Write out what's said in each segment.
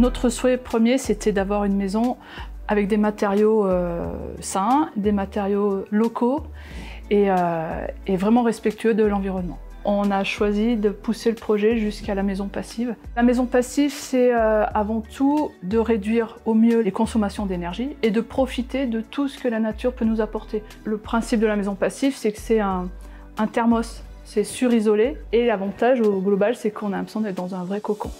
Notre souhait premier, c'était d'avoir une maison avec des matériaux sains, des matériaux locaux et vraiment respectueux de l'environnement. On a choisi de pousser le projet jusqu'à la maison passive. La maison passive, c'est avant tout de réduire au mieux les consommations d'énergie et de profiter de tout ce que la nature peut nous apporter. Le principe de la maison passive, c'est que c'est un thermos, c'est surisolé et l'avantage au global, c'est qu'on a l'impression d'être dans un vrai cocon.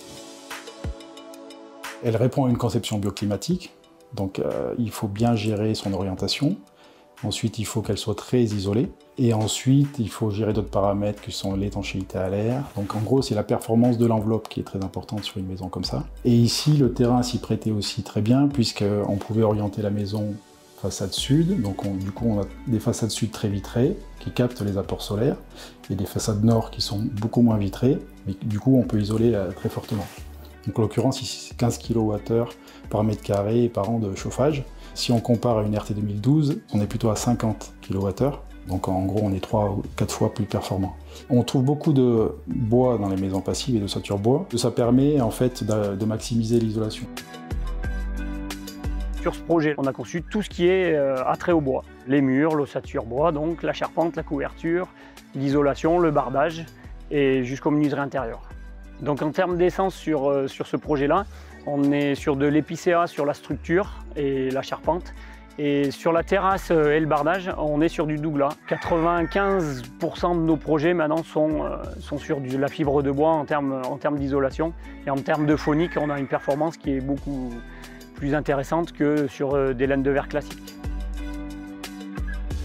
Elle répond à une conception bioclimatique, donc il faut bien gérer son orientation. Ensuite, il faut qu'elle soit très isolée. Et ensuite, il faut gérer d'autres paramètres qui sont l'étanchéité à l'air. Donc en gros, c'est la performance de l'enveloppe qui est très importante sur une maison comme ça. Et ici, le terrain s'y prêtait aussi très bien, puisqu'on pouvait orienter la maison façade sud. Donc du coup, on a des façades sud très vitrées, qui captent les apports solaires, et des façades nord qui sont beaucoup moins vitrées, mais du coup, on peut isoler très fortement. Donc en l'occurrence, ici, c'est 15 kWh par mètre carré par an de chauffage. Si on compare à une RT 2012, on est plutôt à 50 kWh. Donc en gros, on est 3 ou 4 fois plus performant. On trouve beaucoup de bois dans les maisons passives et d'ossature bois. Ça permet en fait de maximiser l'isolation. Sur ce projet, on a conçu tout ce qui est attrait au bois. Les murs, l'ossature bois, donc la charpente, la couverture, l'isolation, le bardage et jusqu'aux menuiseries intérieures. Donc en termes d'essence sur ce projet-là, on est sur de l'épicéa sur la structure et la charpente. Et sur la terrasse et le bardage, on est sur du Douglas. 95% de nos projets maintenant sont sur de la fibre de bois en termes d'isolation. Et en termes de phonique, on a une performance qui est beaucoup plus intéressante que sur des laines de verre classiques.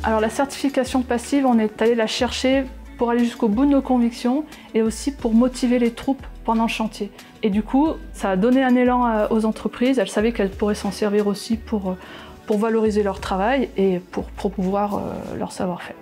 Alors la certification passive, on est allé la chercher pour aller jusqu'au bout de nos convictions et aussi pour motiver les troupes pendant le chantier. Et du coup, ça a donné un élan aux entreprises. Elles savaient qu'elles pourraient s'en servir aussi pour valoriser leur travail et pour promouvoir leur savoir-faire.